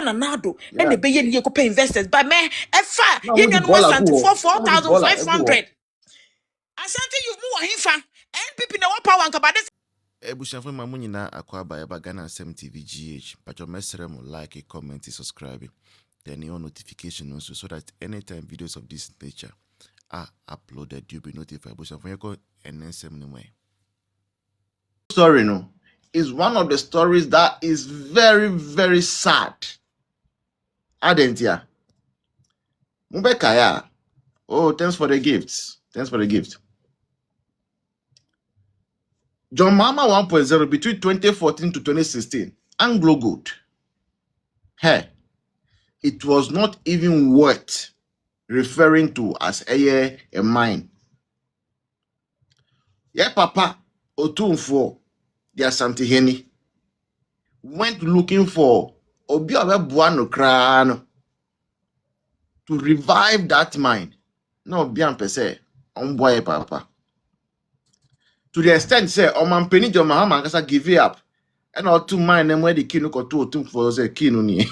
Pananado, and the Bayan Yoko pay investors. But man, a far, you know, 4,500. Asante, you move him fan, and people know what power and cabades. Ebushafo mamunina akwaba eba Ghana SM TV GH. But your message like, comment, subscribe. Then your notification also so that anytime videos of this nature are uploaded, you'll be notified. Ebushafo and then same way. Story no is one of the stories that is very, very sad. Adentia. Mubekaya. Oh, thanks for the gifts. Thanks for the gift. John Mahama 1.0 between 2014 to 2016. Anglo-gold. Hey, it was not even worth referring to as a mine. Yeah, Papa Otunfo, the Asantehene, went looking for Obiabe Buano Krano to revive that mine. No, bien pese, boy Papa. To the extent say, Omampeni John Mahama kasa give it up. And all two mine them where the king no to Otunfo say king ni.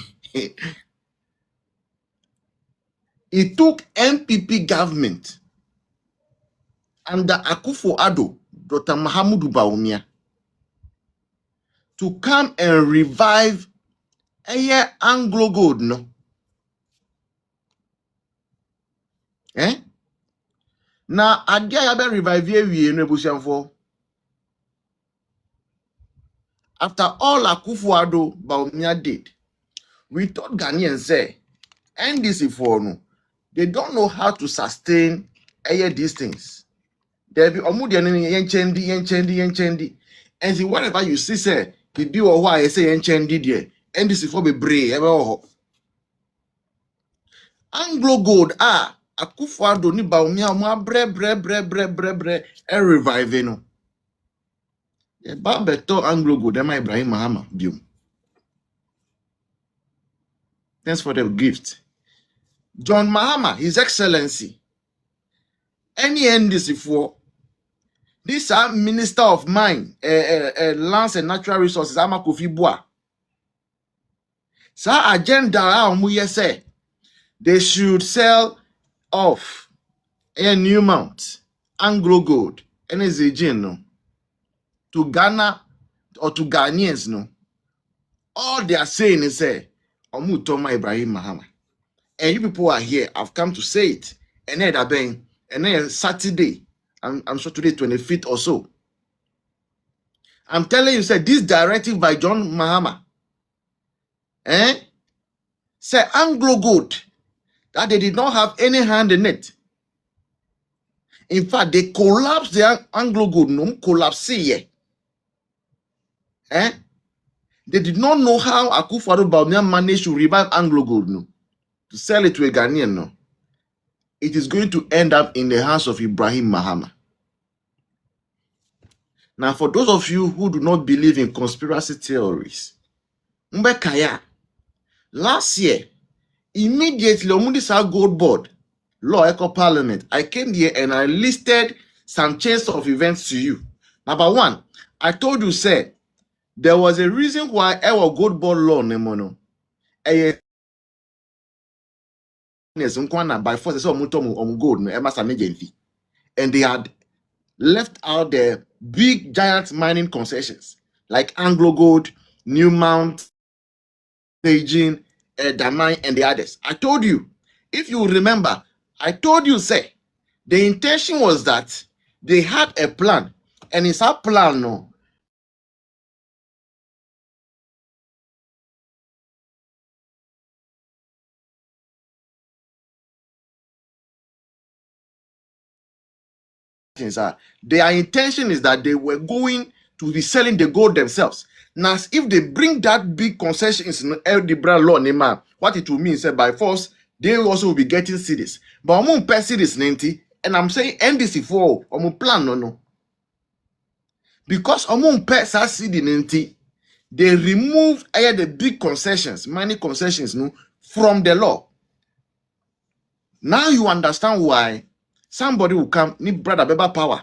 It took MPP government under Akufo-Addo, Dr. Mahamudu Bawumia, to come and revive a Anglo-gold, no? Now, Adia Yabe revive we in for. After all Akufo-Addo Bawumia did, we thought Ghanaians say, NDC for no, they don't know how to sustain these things. There be yenchendi. And see, whatever you see, say, the do or why I say yenchendi there, NDC for be brave, ever. Anglo-gold, Akufo-Addo ni Bawumia, bre, and revive, no. The Babeto Anglo-gold, Ema Ibrahim Mahama, biom. Thanks for the gift. John Mahama, His Excellency, any NDC for this Minister of Mine, Lands and Natural Resources, Amakofi Boa. Sa agenda say they should sell off a new mount, Anglo-gold, NSAG no, to Ghana or to Ghanaians no. All they are saying is say, Omutoma Ibrahim Mahama. And you people are here. I've come to say it. And then Saturday, I'm sure today 25th or so. I'm telling you, say this directive by John Mahama, say Anglo-gold, that they did not have any hand in it. In fact, they collapsed the Anglo-gold, no collapse here. They did not know how Akufo-Addo Bawumia managed to revive Anglo-gold, no. To sell it to a Ghanaian, no. It is going to end up in the hands of Ibrahim Mahama. Now, for those of you who do not believe in conspiracy theories, Mbekaya, last year, immediately, Omundisa Gold Board, Law Eco Parliament, I came here and I listed some chains of events to you. Number one, I told you, say, there was a reason why our Gold Board law, Nemono, by force gold and they had left out the big giant mining concessions like Anglo-gold, Newmount, Beijing, Damai, and the others. I told you, if you remember, I told you, say, the intention was that they had a plan, and it's a plan, no. Their intention is that they were going to be selling the gold themselves. Now, if they bring that big concessions in the brand law, what it will mean is that by force, they also will be getting cities. But I'm going to pay cities 90, and I'm saying NDC for plan no. Because I'm going to pay city 90, they remove the big concessions, money concessions, no, from the law. Now you understand why somebody will come, need brother Beba power.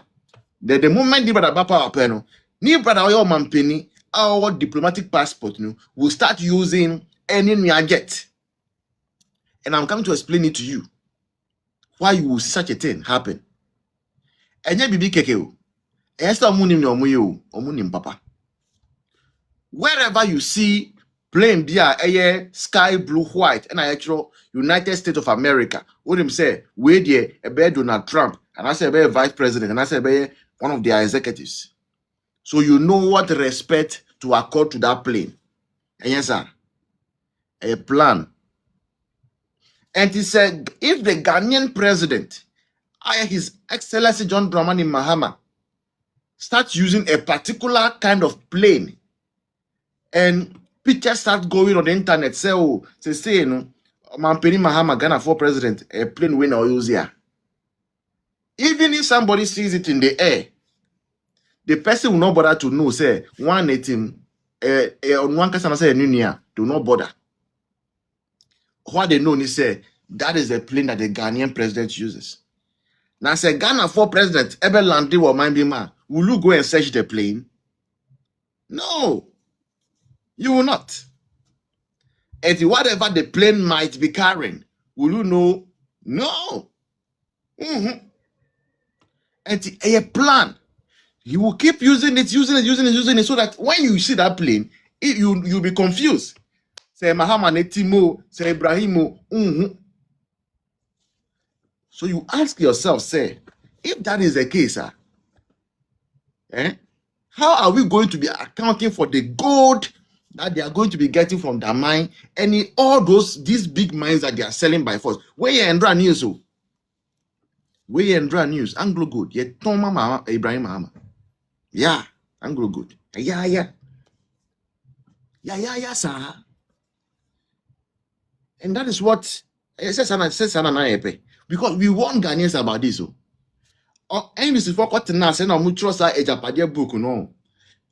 The moment need brother Beba power, penno, need brother Oyo Mampeni, our diplomatic passport, no, will start using any new jet. And I'm coming to explain it to you. Why you will see such a thing happen. And you be keke. Papa. Wherever you see plane there, sky blue, white, and actual United States of America, what him say, where there a bear Donald Trump, and I say a vice president, and I say one of their executives. So you know what respect to accord to that plane. And yes, sir, a plan. And he said, if the Ghanaian president, His Excellency John Dramani Mahama, starts using a particular kind of plane, and pictures start going on the internet, say, you know, Mampeni Mahama, Ghana for president, a plane winner or use here. Even if somebody sees it in the air, the person will not bother to know, say, one him, one person say, do not bother. What they know is say, that is the plane that the Ghanaian president uses. Now, say, Ghana for president, ever landed or mind be man, will you go and search the plane? No. You will not. And whatever the plane might be carrying, will you know? No. And a plan. You will keep using it, so that when you see that plane, you'll be confused. Say Mahama Netimo, say Ibrahimo. So you ask yourself, say, if that is the case, how are we going to be accounting for the gold that they are going to be getting from the mine and in all these big mines that they are selling by force? Where you Andra News? Where you Andra News? Anglo-gold. Yeah, Toma Ibrahim Mahama. Yeah, Anglo-gold. Yeah, sir. And that is what I said, because we warn Ghanaians about this. And this is for what now say no mutual Ejapade book, no.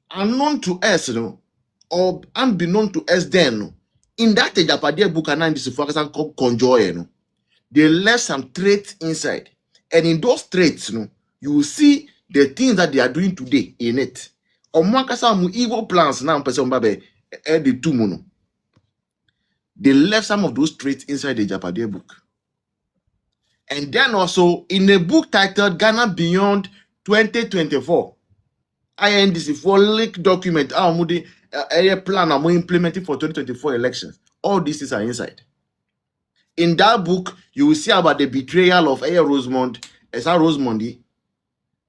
Unknown to us, no, or unbeknown to us then, no. In that Ejapade book, and this is for called Conjoy, no. They left some traits inside. And in those traits, no, you will see the things that they are doing today in it. Or some evil plans now, person babe, the two mono. They left some of those traits inside the Ejapade book. And then also in a book titled Ghana Beyond 2024, INDC for leaked document, a plan I'm implementing for 2024 elections. All these things are inside. In that book, you will see about the betrayal of Rosemondi,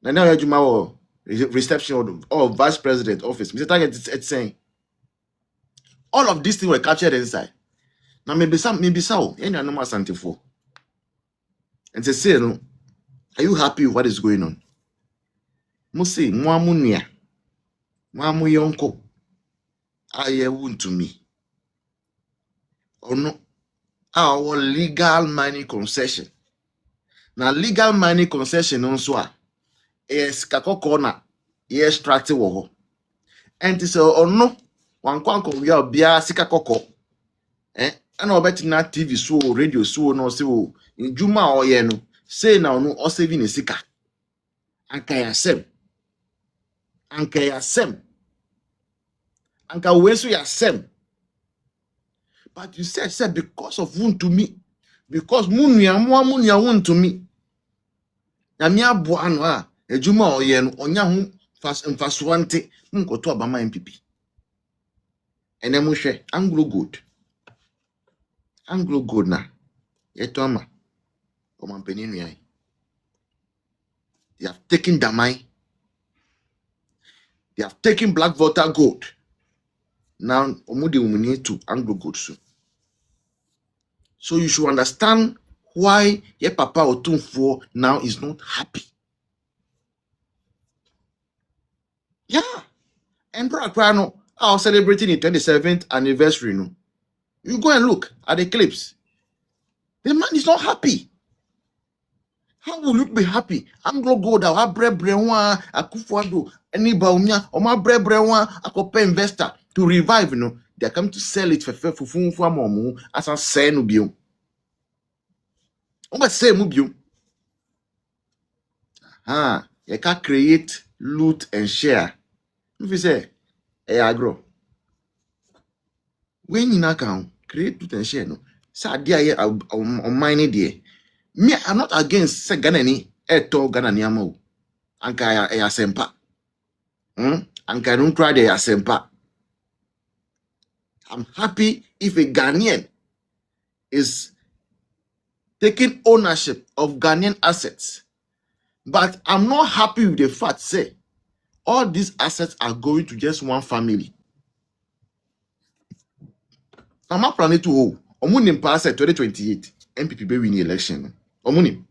and now reception of vice president office. Mr. Target is saying all of these things were captured inside. Now maybe so, any normal Asantehene. And they say, no, are you happy with what is going on? Musi, mwamunia, mwamu yonko, aye wun to me. Or no, our legal mining concession. Now, legal mining concession also is kakokona, yes, tracty woho. And it's or no, one kwanko we are bia sikakoko. And I bet na TV so, radio so, no, so. In Juma or Yeno, say now no or saving a sika. Ankaya sem. Anka wesu ya sem. But you said because of wound to me. Because munya wound to me. Na mi abuano a Juma or Yeno, onya hu faswante, munkoto abama MPP. And then mushe Anglo-gold. Anglo-gold na. Yetoma. They have taken Damai. They have taken black water gold. Now, Omudi will need to Anglo-gold soon. So you should understand why your Papa Otunfo now is not happy. Yeah. And Brano are celebrating the 27th anniversary. No? You go and look at the clips. The man is not happy. How will you be happy? Anglo-gold, our brewa, Akufuado, any baumia, or my brewa, a copper investor to revive, you know. They are coming to sell it for momu as a say nubium. But say mubium. You can create, loot, and share. If you say, agro. When you knock down, create to share no. Sa dia on mine there. Me, I'm not against say Ghana ni eto Ghana ni ama o. Anka ya sempa. Anka don't try the sempa. I'm happy if a Ghanaian is taking ownership of Ghanaian assets. But I'm not happy with the fact say all these assets are going to just one family. I'm not planning to hold. Omunim pass 2028. MPP be win the election. Omunim.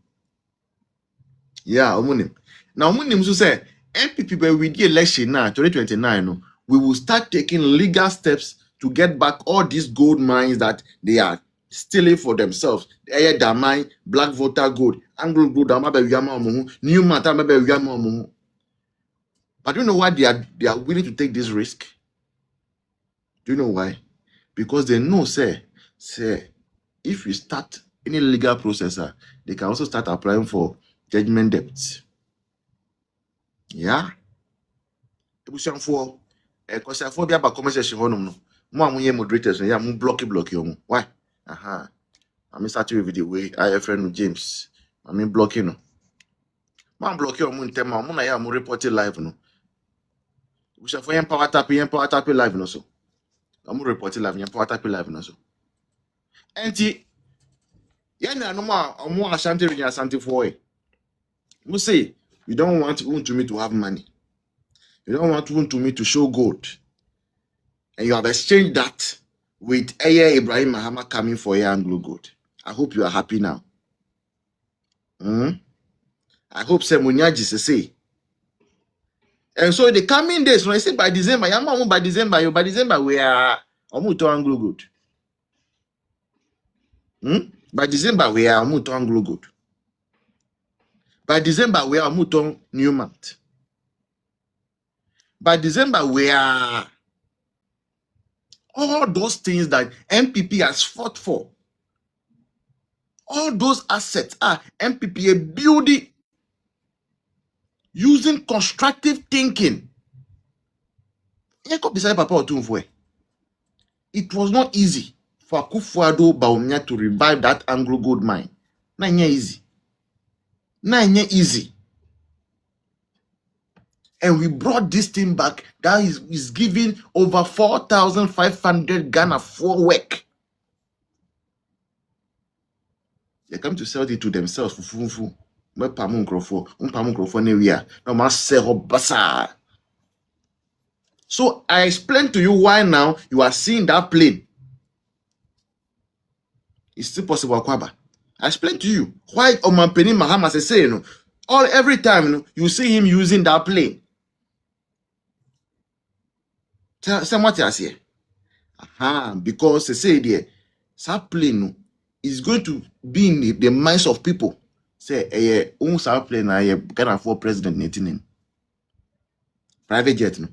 Yeah, Omunim. Now Omunim so say MPP be win the election now 2029. No, we will start taking legal steps to get back all these gold mines that they are stealing for themselves. Yayɛ Damai, Black Voter Gold, Anglo-gold, New Matter. But do you know why they are willing to take this risk? Do you know why? Because they know, say, if you start any legal process, they can also start applying for judgment debts. Yeah. For because I phobia about conversation no. Mo moderators, yeah, mo block you. Why? I'm starting with the way I friend James. I'm blocking no. Man block you mo ntema mo na ya mo report live no. We shall for power tap live no so. I'm reporting live, power tap live no so. Enti yana no more Asantehene for it. We say you don't want me to have money. You don't want me to show gold. And you have exchanged that with Yayɛ Ibrahim Mahama coming for Anglo-gold. I hope you are happy now. I hope Semunyaji say. And so the coming days, when I say by December, by December we are to Anglo-gold. By December we are to Anglo-gold. By December we are to Newmont. By December we are all those things that MPP has fought for. All those assets are MPP building using constructive thinking. It was not easy for Akufo-Addo Bawumia to revive that Anglo-gold mine. Not easy. And we brought this thing back. That is giving over 4,500 Ghana for work. They come to sell it to themselves for fufu. So I explained to you why now you are seeing that plane. It's still possible, Akwaba. I explained to you why Omampeni Mahama say every time you see him using that plane. Tell what I say. Because they say there, that plane is going to be in the minds of people. Say, that plane I can afford president 19. Private jet no.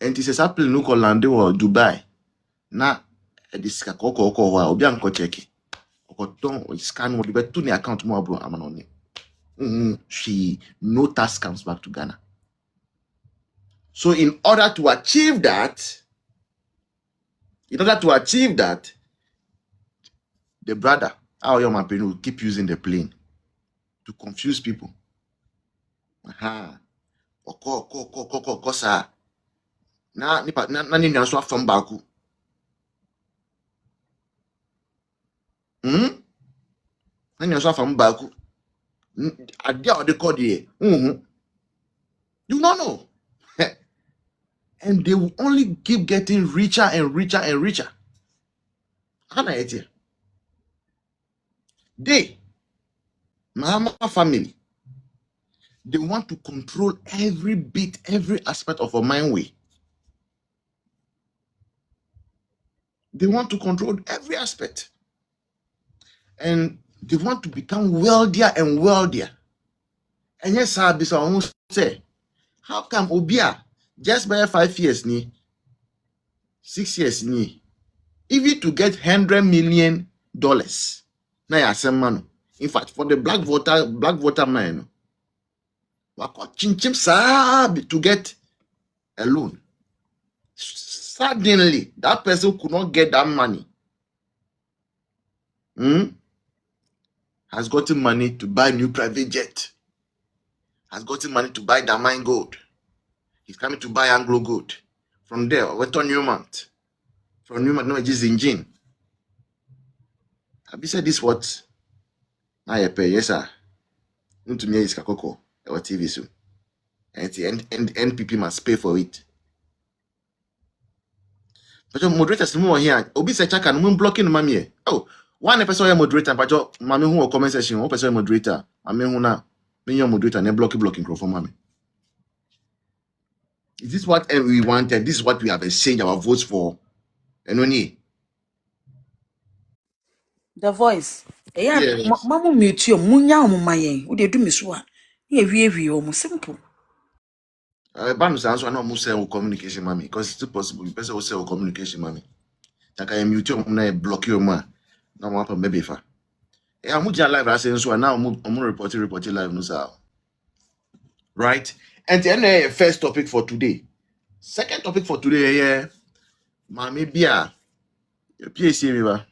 And he says that plane no call land or Dubai. Na this koko obi anko check. Okoton scan what the to the account more bro amanoni. She no tax comes back to Ghana. So in order to achieve that, the brother, will keep using the plane to confuse people. Kosa. Na ni nyanso from Baku. Na nyanso from Baku. Adia or the code here. You don't know. And they will only keep getting richer and richer and richer. They, Mahama family, they want to control every bit, every aspect of a mine way. They want to control every aspect. And they want to become wealthier and wealthier. And yes, I almost say, how come Obia just by 5 years, 6 years, even to get $100 million? Now, in fact, for the black voter man, to get a loan. suddenly that person could not get that money. Has gotten money to buy new private jet. Has gotten money to buy diamond gold. He's coming to buy Anglo-gold. From there, went on Newmont. From Newmont, no, it's engine. Have you said this what? I pay, yes, sir. To me, it's Kakoko, our TV soon. And NPP must pay for it. But your moderators no more here. Obi say chaka no blocking the mammy. Oh, one person moderator, but your mammy who comment section, one person moderator. I mean who now? Me your moderator and blocking from mammy. Is this what we wanted? This is what we have exchanged our votes for. And only The voice. Yeah, yes. mama mute you. Munya mumaye. Would you do me so? Yeah, we almost simple. Banus answer no more say communication mammy because it's still possible. You person will say communication mammy. Like I am mute you na block you ma. Now what maybe if I'm live I say so now I'm reporting live no sir. Right? And then first topic for today. Second topic for today, yeah. Mommy Bia. Your PAC me ba.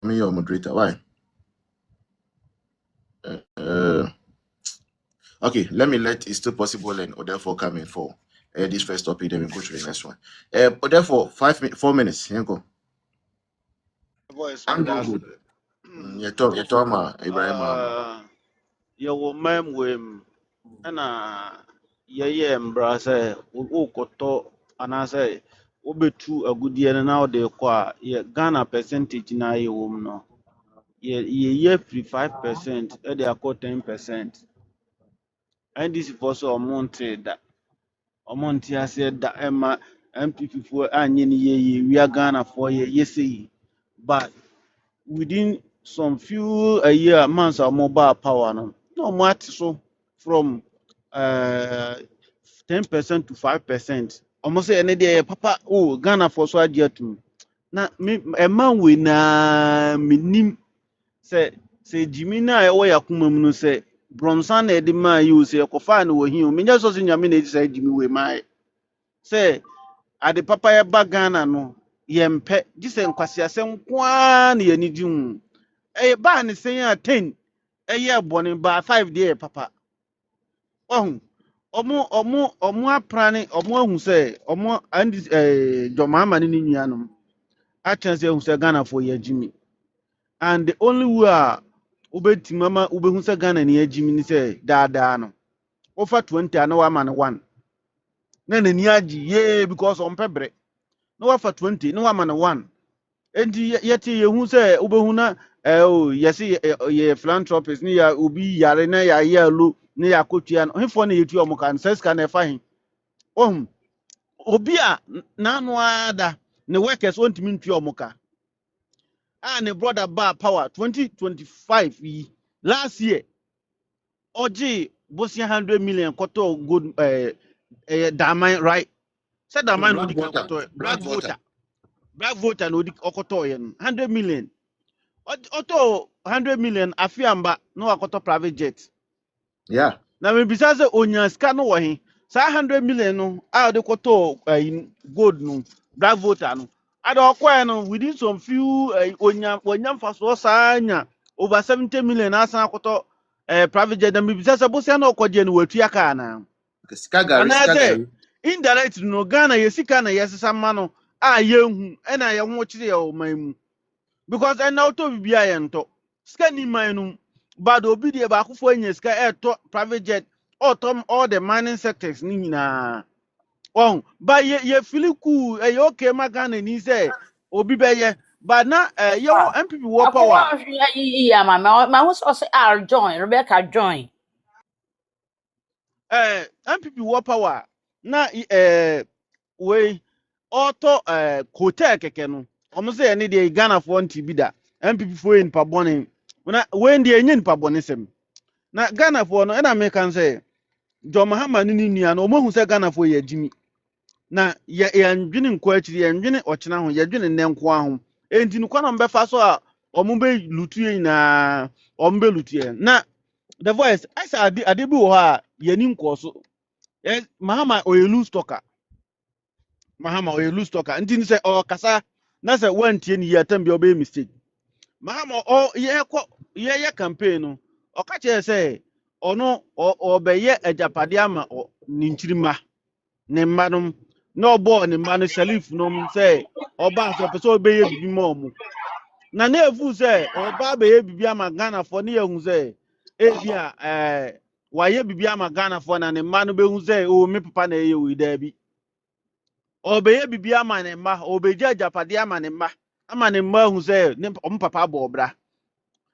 Your moderator. Why? Okay, it's still possible and therefore coming for this first topic, then we go to the next one. Therefore 4 minutes. Here you go. Voice Anglo-gold. You talk ma Ibrahim. You will mem wim and Yayɛ mbra say wokoto and I say be true a good year now de kwa ye Ghana percentage na ye wom no ye free 5% e de akọ 10%. And this is also amonte that amonte ase da ema MPP for anye ni ye we are Ghana for ye say but within some few a year months or mobile power no much so from 10% to 5%. Almost any day papa oh Ghana for so adjectum. Na me a man we na minim say Jimmy na e wo yakuma mu no say Bronson na de man you say ko fa na wo hin me nya so so nyame na say Jimmy we mai say ade papa ya ba Ghana no yempe gise nkwase asem kwa na yani di hu ba ne sen ya 10 boni ba 5 dey papa ohun omo aprane omo ahu say omo andi jomama ni nuanom a chance ahu say Ghana for ya Jimmy and the only way ubeti mama ubehu say Ghana ni ya Jimmy ni say daadaa no over 20 na wa man 1 na ni agi ye because on pebre no wa for 20 no wa man 1 enti yeti yehu say ubehu na yesi ye philanthropist ni ya obi yare na ya yalo ni ya kotua no hefo na yetu omo kan seska na efa hin obi a na anu ada ne workers want me ntua omo ka ne brother bar power 2025 yi last year oji bosia 100 million koto good diamond right said diamond no di kan koto black voter no di okoto ye 100 million auto 100 million afiamba no akoto private jet Yeah. na me bisa se onya ska no wo he sa 100 million no a de koto gold no black voter no ada okwa no within some few onya mfaso sanya over 70 million asan akoto private jet na me bisa se bosia na okoje no watua ka na Skagari. Indirect no Ghana yesika na yesesa ma no a yehu e na ye ho kire ye o man mu because and now to bibia ye nto ska ni man no but obi de ba akofo anya ska to private jet all the mining sectors ni nyina oh but ye feel cool e okay ma Ghana ni say obi be ye but na ye wo MPP wo power Yeah, my host also are join Rebecca join. MPP wo power na we auto hotel keke no omo say any dey Ghana for nti da MPP for in pa bone na when dey nyin pa bone sem na Ghana for no na me kan say John Mahama ni nua no omo hu say Ghana for ya Jimmy na ya ndwene nko akiri ya ndwene ochena ho ya ndwene ne nko aho enti no kwana mbefa so a omo be lutue na omo be lutue na the voice I say ade bi wo ha ya ni nko so Mahama oyelu stocker Mahama or lose talker until say or kasa na say one tie ni yatam bi obey mistake Mahama or ye campaign no o ka che say ono obeye ajapade ama ninchirima ne mmanum na obo ne mmanu Sharif nom say oba so pese obeye bibi ma omu na na efu say oba beye bibi ama Ghana for ne ehun say ebia waye bibi ama Ghana for na ne mmanu be hu say o me papa na eye wi da bi obeye bibi ama ne mma obeje ajapade ama ne mma hu say ne papa bo obra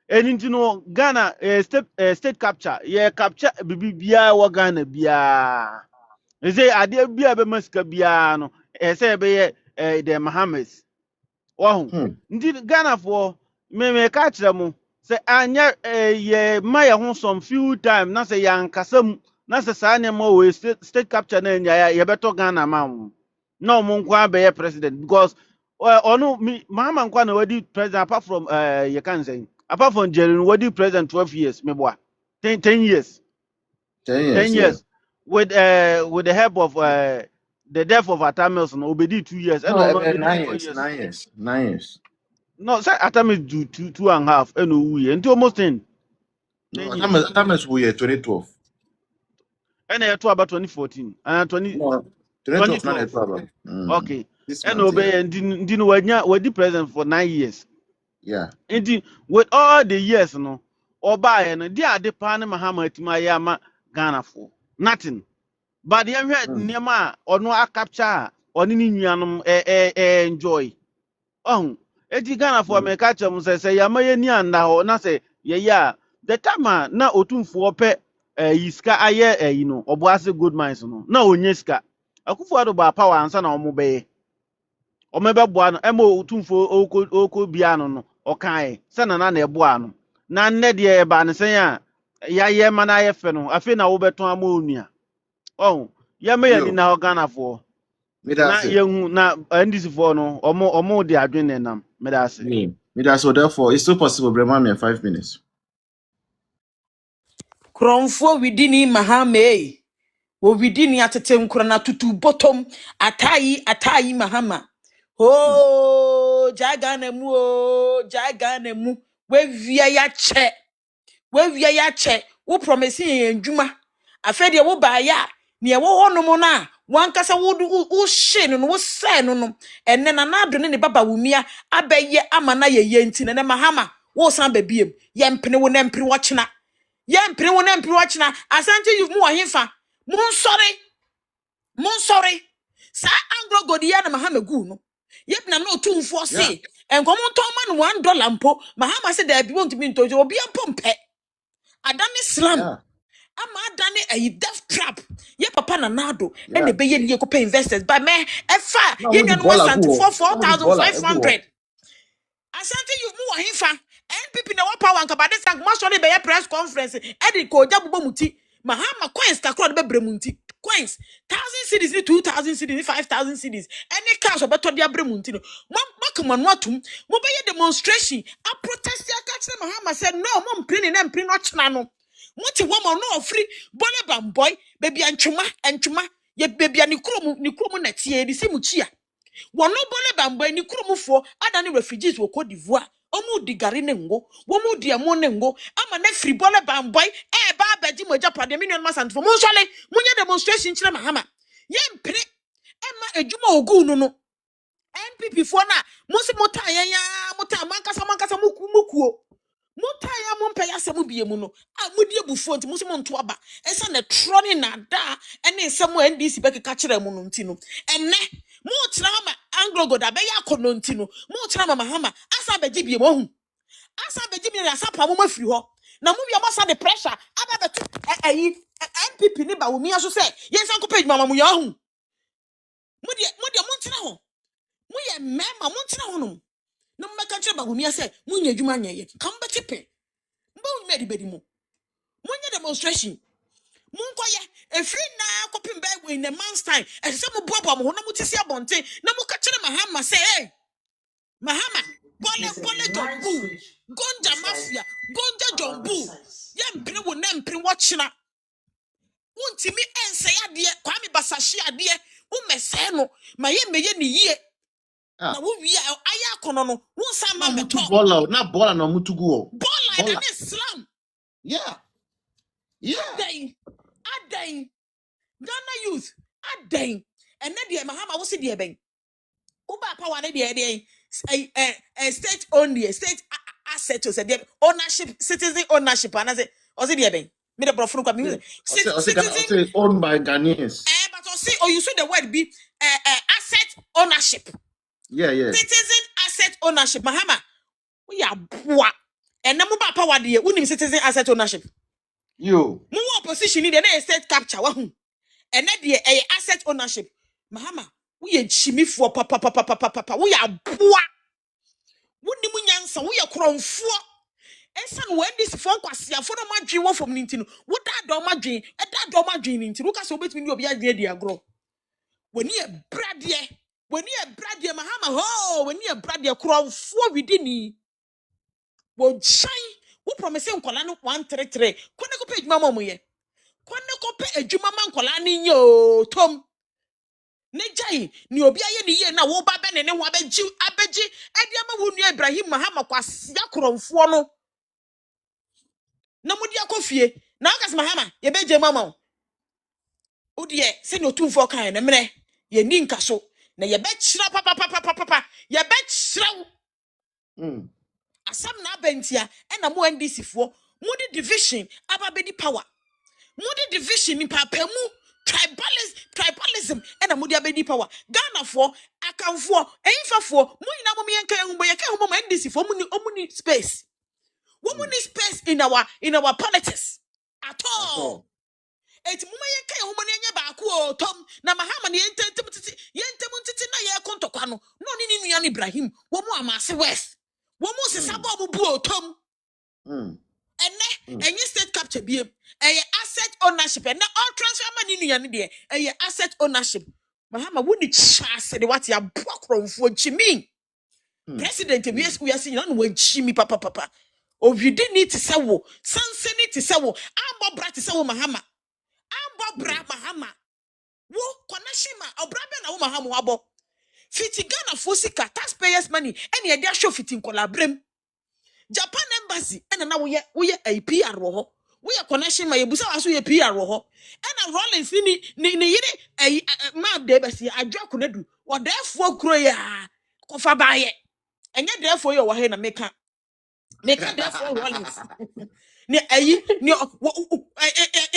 eni no Ghana state capture ye capture bibi bia wo Ghana bia say ade bia be masika bia no say be ye the Bahamas oh ndi Ghana for me ka kire mu say anya ye ma ye ho some few time na say yankasam na say sa ne ma we state capture na nya ye beto Ghana ma no mo nkwa be ye president because ono Mahama nkwa na wadi president apart from you can say apart from Jerry wadi president 12 years me boy 10 years 10 Yeah. years with the help of the death of Atamils no obedi 2 years and No, no about obedi 9 4 years, years 9 years, 9 years. no say Atamils do 2.5 and no we until almost 10 No, years Thomas we 2012. and to about 2014 and 20 No, 2012 not 2012 problem. okay This and month, obey yeah. and didn't wadi president for 9 years Yeah. and with all the years no oba and dia de pan Mahama tima yama Ghana for nothing. But the nema or no a capture or ni nuanum enjoy. Oh, eti Ghana for me catch them say yamaye ni anda ho na say ya the time na otumfo pe yiska aye you know oboase good minds no na onye sika akufo ado ba power ansa na omo be omebe boa no emo otumfo oko bia no okan se na eboa no na nne de e ba ne sen a Yayɛ mana aye fe no afi na wo beton ama onua. Oh, ya me yani Yo, na Ghana for me na that's it. yehu na ndc for no omo de adwene nam me da se Me that's so therefore it's still possible, Brema me 5 minutes. Kronfo widini Mahama. Wo widini atete nkura na tutu bottom. Atayi Mahama. Oh, jagana mu o, jagana mu. We via ya che. We via ya che. Wo promise yen ndwuma. Afede wo ba ya. Ne wo honom na. Wankasa wo hye no wo sɛ no enne na na adone ne baba wumia abɛyɛ amana ye nti ne Mahama wo san ba biem ye mpene wo na mpere wo kyena ye mpene wo na mpere wo kyena asante you mu ohemfa mon sorry sa Anglo-gold ya na Mahama gu no yebna na otumfo Yeah. se enkomo ton ma no $1 mpo Mahama se da bi won't be ntojo obi ampompe adane slam Yeah. ama adane a death trap ye papa na nado Yeah. ene be ye ni ko pay investors but me efa No, ye the nanu baller Asante go. for No, the baller go. 4,500 Asante you mu ohemfa NPP na power nka bade sank mo so be press conference edi ko jabubo muti Mahama coins kakro de bebre munti coins 1,000 cedis 2,000 cedis 5,000 cedis any cash obeto de abre munti no mo atum mo be ye demonstration a protest ya catch Mahama said no mo mpre na mpre no chena no Muti woman no free bole bamboy baby antwuma ye baby ani krom na tie di simuchia wono bole bamboy ni kromfo ada ne refugees wo Cote d'Ivoire omu di gari ne ngo womu di amo ne ngo ama na free bole bamboy ba abaji moja pade million masantfo mo sole munye demonstration kire Mahama ye mpre ema ejuma ogu no NPP fo na musi mota ya mota mankasa mukuo Mutaya mumpe ya semu biye mu no a mudi ebufu nti muso monto aba esa na troni na da ene nsemu NDC be keka kire mu no nti no enne mu tira ma Anglo-gold abe ya kono nti no mu tira ma Mahama asa beji biye mu hu asa beji biye asa pa mu mafiri ho na mu bia masa the pressure aba betu NPP ni ba wo mi aso se yensan ko page mama mu ya hu mu de mu tira ho mu ye mema mu tira ho no na mmeka kire ba wo mi ase mu nya adwuma nyeye kam be tipe mba made bedi mu munye demonstration munkoye efri na kopim ba in a man's time ese mu bobo mo na mutisi abonte na muka kire Mahama say hey Mahama bole jombu gonja mafia gonja jombu ye mpre wo na mpre wo kyena wontimi ense ade kwame basahye ade Umese no, ma ye meye ni ye. Ah. Na wo wi aya kono no, wo sa ma me Mutu to. bola, na bola na mutu go. Bola Bola. na Islam. Yeah. Yeah. Adan. Ghana youth. Adan. And then the Mahama wo se de ben. Uba power na de state only, state asset to say ownership, citizen ownership and I say o se de ben. Me the brofo kwa me Citizen owned by Ghanaians. but I see, or you see the word be asset ownership. Yeah. Citizen asset ownership. Mahama, we are boa. And na muba power de unim citizen asset ownership. Yo. Mu opposition ni de na state capture wa hu. And na de asset ownership. Mahama, we are chimi for papa. We are boa. Wouldn't munyansa, we are kromfo. Esan when this phone kwasia for no madwin wo from nintino. Wo da do madwin, e da do madwin nintino. Wo ka so betimi ni obi adwin dia agro. When you brade Mahama ho, when you brade kromfo within wo shine. Wo promise nkola no 133. Kone ko page mama mo ye. Kone ko pe adwuma man nkola ni yo tom. Ne jai ni obi aye ni ye na wo ba be ne ho abeji ade ama wo nua Ibrahim Mahama kwasia kromfo no na mudi akofie na akas Mahama ye beje mama o de se no tumfo kan na mre ye ni nkaso na ye be kira papa ye be kira asam na abentia e na mo NDC fo mudi division ababedi power mudi division ni papamu tribalism and a mudi abedi power Ghana for akamfo enfafo mu nyina mo yenka ehumbo ye ka ehumbo ma NDC fo omuni space womuni space in our politics at all eti muma yenka ehumbo ne nya ba ko tom na Mahama ne yentem titi na ye kontokwa no ni nua Ibrahim wo mu amase west wo mu sesabo mu bu tom and state capture be asset ownership and all transfer money in the asset ownership. Mahama wouldn't chase the what ya broke for Jimmy. President, we are seeing on when Jimmy papa. Oh, you didn't need to say, Sansa need to say, I'm brat to say, Mahama. I'm bra Mahama. Wo, Konashima, or Brabin, Mahama wabo. Fiti Ghana Fosika, taxpayers' money, and your dash of fitting collabrem. Japan embassy and now we are a PR wo we are connection my busa aso ye PR wo and Rollins ni yire map de besi adwa konadu wo therefore kro ya kofa baye enye therefore yo wo he na meka therefore Rollins ni ayi ni e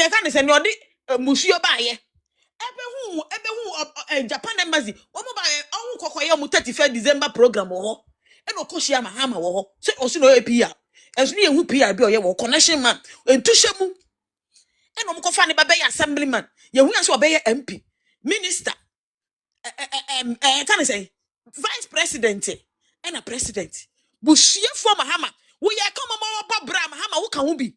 kan se ni odi musuo baye ebe hu Japan embassy wo mo baye on kokoye mu 31 December program wo and okoshia Mahama wo so osi no APR enso ne hu PR bi oye wo connection man entuhye mu and omkofa ne baba ya assemblyman ye hu anso obeye MP minister can I say vice president and a president bushie for Mahama wo ye come ma bra Mahama wo kan hu bi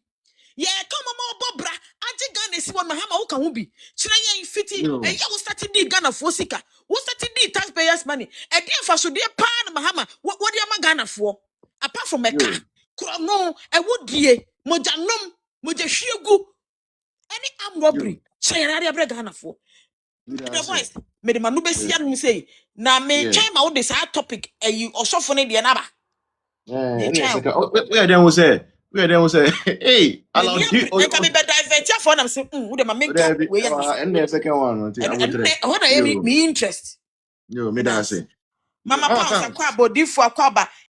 ye come ma bra age Ghana si won Mahama wo kan hu bi kire ye fiti e ye wo start di Ghana for sika wo start di taxpayers money e dey fa so dey pa na Mahama wo dey ma Ghana for apart from a car krono e wo die mojanom mojahwiegu any arm robbery chayara dey Ghana for the voice me the manu besia no say na me try ma wo dey sa topic e osofo ne dey na ba we are then we say hey allow you can be divert ya for them say we dey ma make we and the second one and me interest yo me da say mama pounds akwa bodifo akwa ba